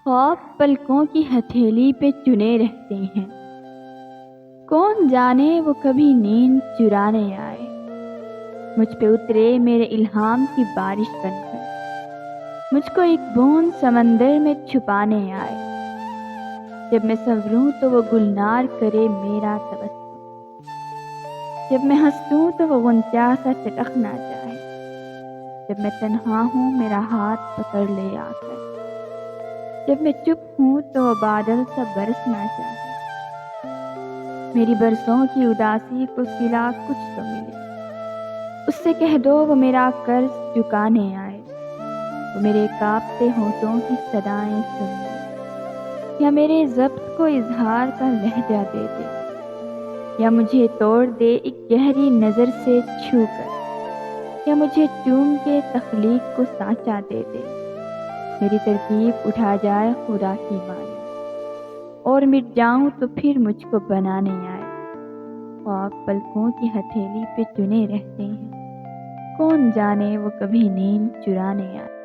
خواب پلکوں کی ہتھیلی پہ چنے رہتے ہیں، کون جانے وہ کبھی نیند چرانے آئے، مجھ پہ اترے میرے الہام کی بارش بن کر، مجھ کو ایک بوند سمندر میں چھپانے آئے۔ جب میں سنوروں تو وہ گلنار کرے میرا تبسم، جب میں ہنسوں تو وہ غنچہ سا چٹکنا چاہے، جب میں تنہا ہوں میرا ہاتھ پکڑ لے آ کر، جب میں چپ ہوں تو وہ بادل سا برسنا چاہے۔ میری برسوں کی اداسی کو صلہ کچھ تو ملے، اس سے کہہ دو وہ میرا قرض چکانے آئے، وہ میرے کانپتے ہونٹوں کی صدائیں سن لے، یا میرے ضبط کو اظہار کا لہجہ دے دے، یا مجھے توڑ دے ایک گہری نظر سے چھو کر، یا مجھے چوم کے تخلیق کو سانچہ دے دے، میری ترکیب اٹھا جائے خدا کی مانی، اور مٹ جاؤں تو پھر مجھ کو بنانے آئے۔ خواب پلکوں کی ہتھیلی پہ چنے رہتے ہیں، کون جانے وہ کبھی نیند چرانے آئے۔